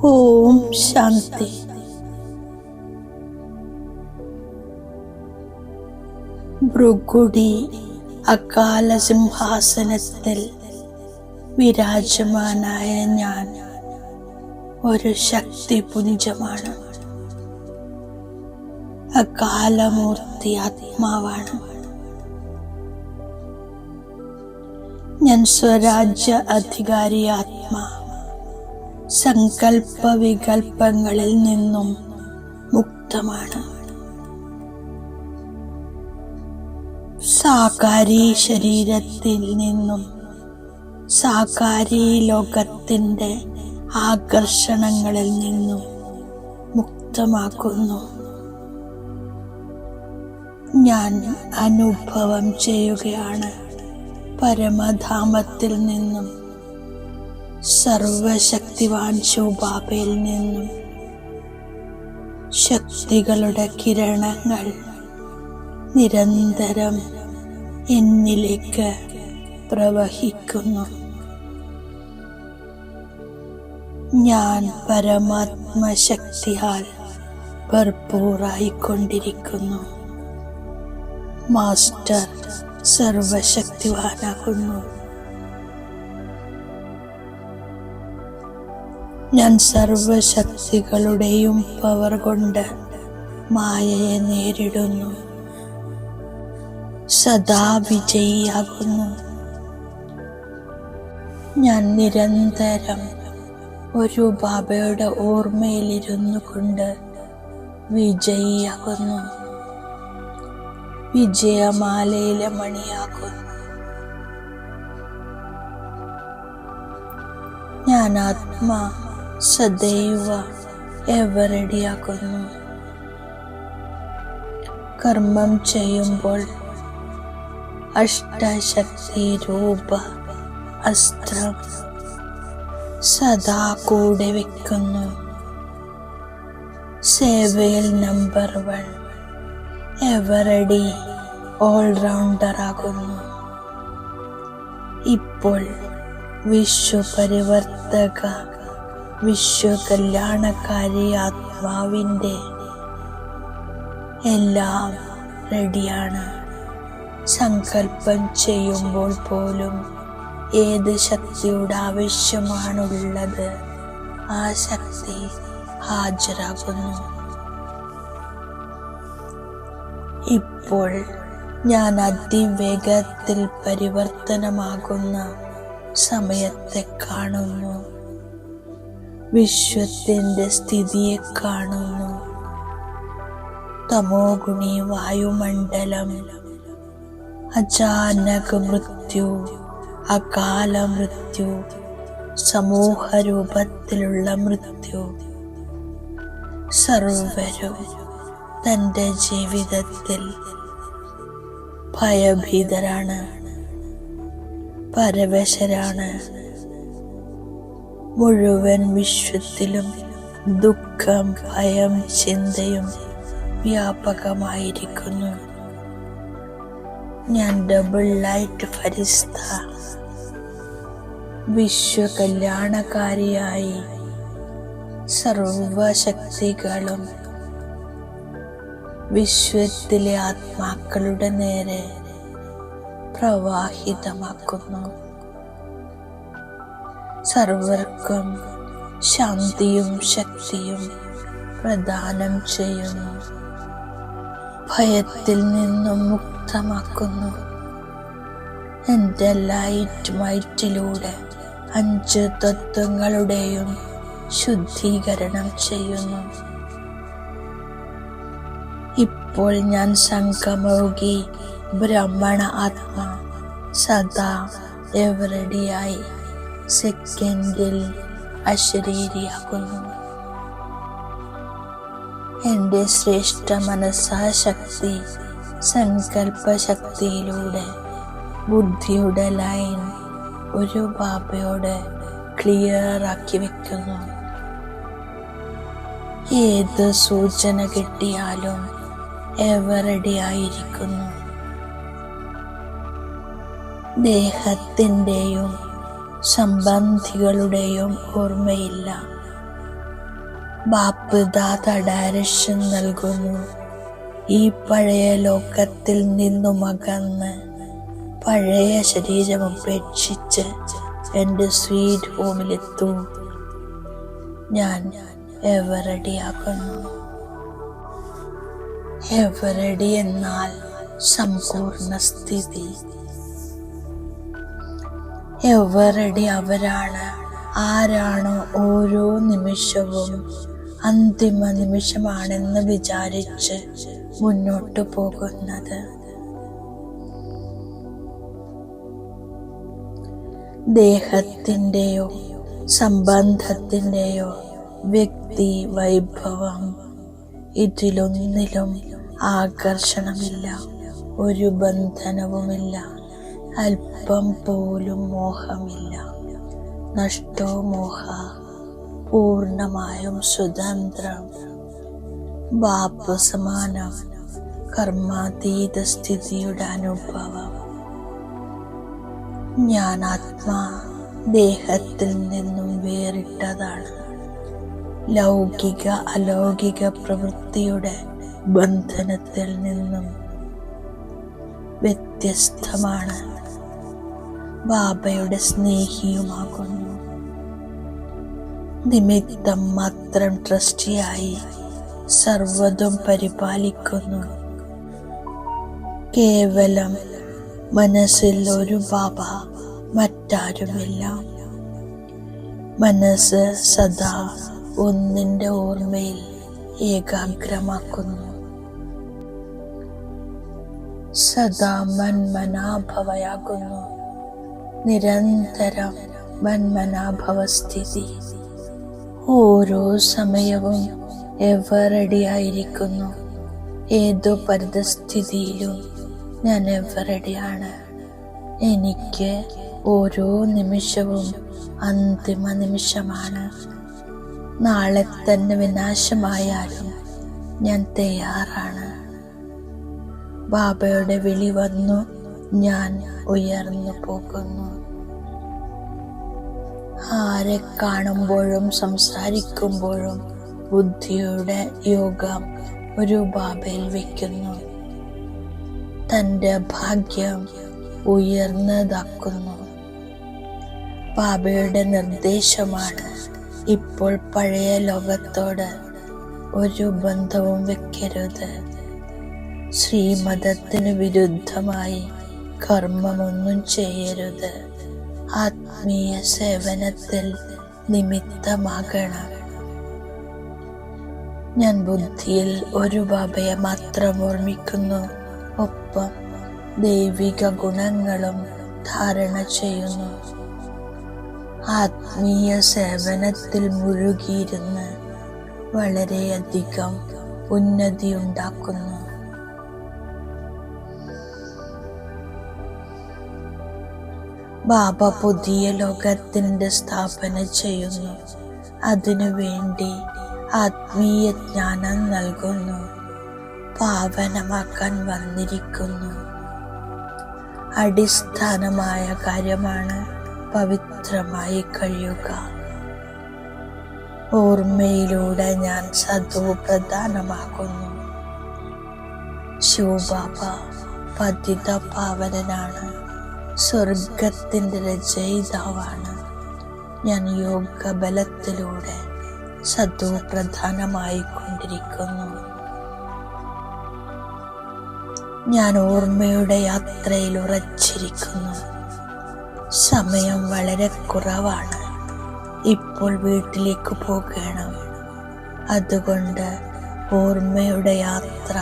ഓം ശാന്തി. ഭൃഗുടി അകാല സിംഹാസനത്തിൽ വിരാജമാനായ ഞാൻ ഒരു ശക്തിപുഞ്ചമാണ്. അകാലമൂർത്തി ആത്മാവാണ്. ഞാൻ സ്വരാജ്യ അധികാരി ആത്മാ. സങ്കൽപ്പ വികൽപ്പങ്ങളിൽ നിന്നും മുക്തമാണ്. സാകാരി ശരീരത്തിൽ നിന്നും സാകാരി ലോകത്തിൻ്റെ ആകർഷണങ്ങളിൽ നിന്നും മുക്തമാക്കുന്നു. ഞാൻ അനുഭവം ചെയ്യുകയാണ് പരമധാമത്തിൽ നിന്നും, സർവശക്തിവാൻ ശിവബാബയിൽ നിന്നും ശക്തികളുടെ കിരണങ്ങൾ നിരന്തരം എന്നിലേക്ക് പ്രവഹിക്കുന്നു. ഞാൻ പരമാത്മശക്തിയാൽ ഭർപൂറായിക്കൊണ്ടിരിക്കുന്നു. മാസ്റ്റർ സർവശക്തിവാനാകുന്നു. ഞാൻ സർവശക്തികളുടെയും പവർ കൊണ്ട് മായയെ നേരിടുന്നു. സദാ വിജയിയാകുന്നു. ഞാൻ നിരന്തരം ഒരു ബാബയുടെ ഓർമ്മയിലിരുന്നു കൊണ്ട് വിജയിയാകുന്നു. വിജയമാലയിലെ മണിയാകുന്നു. ഞാൻ ആത്മാ സദൈവ എവറെഡിയാകുന്നു. കർമ്മം ചെയ്യുമ്പോൾ അഷ്ടശക്തി രൂപ അസ്ത്രം സദാ കൂടെ വെക്കുന്നു. സേവയിൽ നമ്പർ 1 എവറെഡി ഓൾറൗണ്ടർ ആകുന്നു. ഇപ്പോൾ വിശ്വപരിവർത്തക വിശ്വകല്യാണക്കാരി ആത്മാവിൻ്റെ എല്ലാം റെഡിയാണ്. സങ്കല്പം ചെയ്യുമ്പോൾ പോലും ഏത് ശക്തിയുടെ ആവശ്യമാണുള്ളത് ആ ശക്തി ഹാജരാകുന്നു. ഇപ്പോൾ ഞാൻ അതിവേഗത്തിൽ പരിവർത്തനമാകുന്ന സമയത്തെ കാണുന്നു. വിശ്വത്തിൻ്റെ സ്ഥിതിയെ കാണുന്നു. തമോഗുണി വായുമണ്ഡലം, അചാനക മൃത്യു, അകാല മൃത്യു, സമൂഹ രൂപത്തിലുള്ള മൃത്യു, സർവരും തൻ്റെ ജീവിതത്തിൽ ഭയഭീതരാണ്, പരവശരാണ്. മുഴുവൻ വിശ്വത്തിലും ദുഃഖം, ഭയം, ചിന്തയും വ്യാപകമായിരിക്കുന്നു. ഞാൻ ഡബിൾ ലൈറ്റ് ഫരിസ്ത വിശ്വകല്യാണകാരിയായി സർവശക്തികളും വിശ്വത്തിലെ ആത്മാക്കളുടെ നേരെ പ്രവാഹിതമാക്കുന്നു. സർവർക്കും ശാന്തിയും ശക്തിയും പ്രദാനം ചെയ്യുന്നു. ഭയത്തിൽ നിന്നും മുക്തമാക്കുന്നു. എൻ്റെ ലൈറ്റ് മൈറ്റിലൂടെ 5 തത്വങ്ങളുടെയും ശുദ്ധീകരണം ചെയ്യുന്നു. ഇപ്പോൾ ഞാൻ സംഗമോഗി ബ്രഹ്മണ ആത്മാ സദാ എവറെഡിയായി സെക്കൻഡിൽ അശരീരിയാകുന്നു. എൻ്റെ ശ്രേഷ്ഠ മനസ്സാശക്തി സങ്കല്പശക്തിയിലൂടെ ബുദ്ധിയുടെ ലൈൻ ഒരു ബാബയോട് ക്ലിയർ ആക്കി വെക്കുന്നു. ഏത് സൂചന കിട്ടിയാലും എവറെഡിയായിരിക്കുന്നു. ദേഹത്തിൻ്റെയും സംബന്ധികളുടെയും ഓർമ്മയില്ല. ബാപ്പ് ദാത ഡയറക്ഷൻ നൽകുന്നു. ഈ പഴയ ലോകത്തിൽ നിന്നും അകന്ന് പഴയ ശരീരം ഉപേക്ഷിച്ച് എൻ്റെ സ്വീറ്റ് ഹോമിലെത്തൂ. ഞാൻ എവറഡിയാകുന്നു. എവറഡി എന്നാൽ സമ്പൂർണ്ണ സ്ഥിതി. എവറഡി അവരാണ് ആരാണോ ഓരോ നിമിഷവും അന്തിമ നിമിഷമാണെന്ന് വിചാരിച്ച് മുന്നോട്ടു പോകുന്നത്. ദേഹത്തിൻ്റെയോ സംബന്ധത്തിൻ്റെയോ വ്യക്തി വൈഭവം ഇതിലൊന്നിലും ആകർഷണമില്ല, ഒരു ബന്ധനവുമില്ല, അല്പം പോലും മോഹമില്ല. നഷ്ടോ മോഹ, പൂർണ്ണമായും സ്വതന്ത്രം. ബാപ്പ് സമാനം, കർമാതീത സ്ഥിതിയുടെ അനുഭവം. ഞാൻ ആത്മാ ദേഹത്തിൽ നിന്നും വേറിട്ടതാണ്. ലൗകിക അലൗകിക പ്രവൃത്തിയുടെ ബന്ധനത്തിൽ നിന്നും വ്യത്യസ്തമാണ്. ബാബയുടെ സ്നേഹിയുമാകുന്നു. നിമിത്തം മാത്രം ട്രസ്റ്റിയായി സർവ്വതും പരിപാലിക്കുന്നു. കേവലം മനസ്സിൽ ഒരു ബാബ, മറ്റാരുമില്ല. മനസ്സ് സദാ ഒന്നിൻ്റെ ഓർമ്മയിൽ ഏകാഗ്രമാക്കുന്നു. സദാ മന്മനാഭവയാകുന്നു. നിരന്തരം മന്മനാഭവസ്ഥിതി. ഓരോ സമയവും എവറഡിയായിരിക്കുന്നു. ഏതോ പരിതസ്ഥിതിയിലും ഞാൻ എവറഡിയാണ്. എനിക്ക് ഓരോ നിമിഷവും അന്തിമ നിമിഷമാണ്. നാളെ തന്നെ വിനാശമായാലും ഞാൻ തയ്യാറാണ്. ബാബയുടെ വിളി വന്നു, ഞാൻ ഉയർന്നു പോകുന്നു. ആരെ കാണുമ്പോഴും സംസാരിക്കുമ്പോഴും ബുദ്ധിയുടെ യോഗം ഒരു ബാബയിൽ വയ്ക്കുന്നു. തൻ്റെ ഭാഗ്യം ഉയർന്നതാക്കുന്നു. ബാബയുടെ നിർദ്ദേശമാണ്, ഇപ്പോൾ പഴയ ലോകത്തോട് ഒരു ബന്ധവും വെക്കരുത്. ശ്രീമതത്തിന് വിരുദ്ധമായി കർമ്മമൊന്നും ചെയ്യരുത്. ആത്മീയ സേവനത്തിൽ നിമിത്തമാകണം. ഞാൻ ബുദ്ധിയിൽ ഒരു ബാബയെ മാത്രം ഓർമ്മിക്കുന്നു. ഒപ്പം ദൈവിക ഗുണങ്ങളും ധാരണ ചെയ്യുന്നു. ആത്മീയ സേവനത്തിൽ മുഴുകിയിരുന്ന് വളരെയധികം ഉന്നതി ഉണ്ടാക്കുന്നു. ബാബ പുതിയ ലോകത്തിൻ്റെ സ്ഥാപന ചെയ്യുന്നു. അതിനു വേണ്ടി ആത്മീയ ജ്ഞാനം നൽകുന്നു. പാവനമാക്കാൻ വന്നിരിക്കുന്നു. അടിസ്ഥാനമായ കാര്യമാണ് പവിത്രമായി കഴിയുക. ഓർമ്മയിലൂടെ ഞാൻ സദോ പ്രധാനമാകുന്നു. ശിവബാബ പതിത പാവനനാണ്. സ്വർഗത്തിൻ്റെ രചയിതാവാണ്. ഞാൻ യോഗ ബലത്തിലൂടെ സദോ പ്രധാനമായി കൊണ്ടിരിക്കുന്നു. ഞാൻ ഓർമ്മയുടെ യാത്രയിൽ ഉറച്ചിരിക്കുന്നു. സമയം വളരെ കുറവാണ്. ഇപ്പോൾ വീട്ടിലേക്ക് പോകണം. അതുകൊണ്ട് ഓർമ്മയുടെ യാത്ര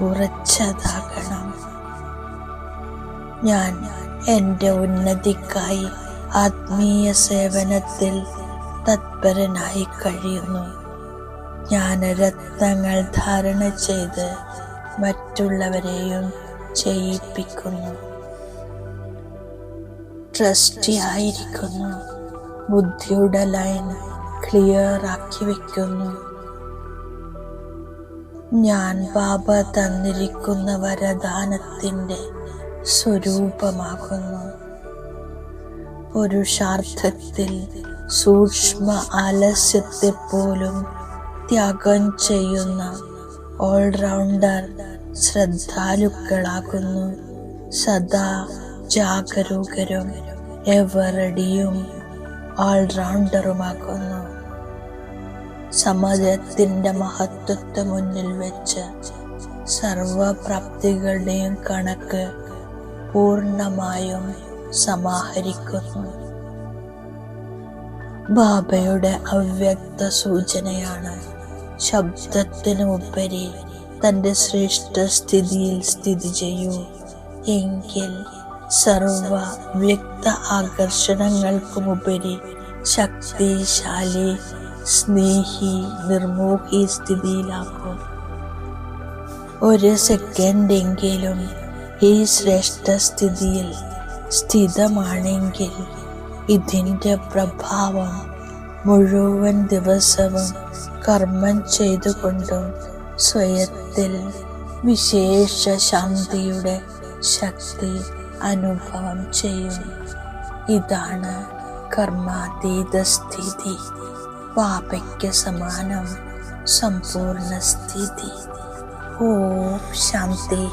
ഉറച്ചതാകണം. ഞാൻ എൻ്റെ ഉന്നതിക്കായി ആത്മീയ സേവനത്തിൽ തത്പരനായി കഴിയുന്നു. ജ്ഞാനരത്നങ്ങൾ ധാരണ ചെയ്ത് മറ്റുള്ളവരെയും ചെയ്യിപ്പിക്കുന്നു. ട്രസ്റ്റി ആയിരിക്കുന്നു. ബുദ്ധിയുടെ ലൈൻ ക്ലിയർ ആക്കി വയ്ക്കുന്നു. ഞാൻ ബാബ തന്നിരിക്കുന്ന വരദാനത്തിൻ്റെ സ്വരൂപമാകുന്നു. പുരുഷാർത്ഥത്തിൽ സൂക്ഷ്മ ആലസ്യത്തെ പോലും ത്യാഗം ചെയ്യുന്ന ഓൾറൗണ്ടർ ശ്രദ്ധാലുക്കളാകുന്നു. സദാ ജാഗരൂകരും എവറടിയും ഓൾറൗണ്ടറുമാകുന്നു. സമയത്തിൻ്റെ മഹത്വത്തെ മുന്നിൽ വെച്ച് സർവപ്രാപ്തികളുടെയും കണക്ക് പൂർണ്ണമായും സമാഹരിക്കുന്നു. ബാബയുടെ അവ്യക്ത സൂചനയാണ് ശബ്ദത്തിന് ഉപരി തൻ്റെ ശ്രേഷ്ഠ സ്ഥിതിയിൽ സ്ഥിതി ചെയ്യൂ എങ്കിൽ സർവ വ്യക്ത ആകർഷണങ്ങൾക്കുമുപരി ശക്തിശാലി, സ്നേഹി, നിർമോഹി സ്ഥിതിയിലാക്കും. ഒരു സെക്കൻഡെങ്കിലും ഈ ശ്രേഷ്ഠ സ്ഥിതിയിൽ സ്ഥിതമാണെങ്കിൽ ഇതിൻ്റെ പ്രഭാവം മുഴുവൻ ദിവസവും കർമ്മം ചെയ്തുകൊണ്ടും സ്വയത്തിൽ വിശേഷ ശാന്തിയുടെ ശക്തി അനുഭവം ചെയ്യും. ഇതാണ് കർമാതീത സ്ഥിതി, ബാബയ്ക്ക് സമാനം സമ്പൂർണ്ണ സ്ഥിതി. ഓം ശാന്തി.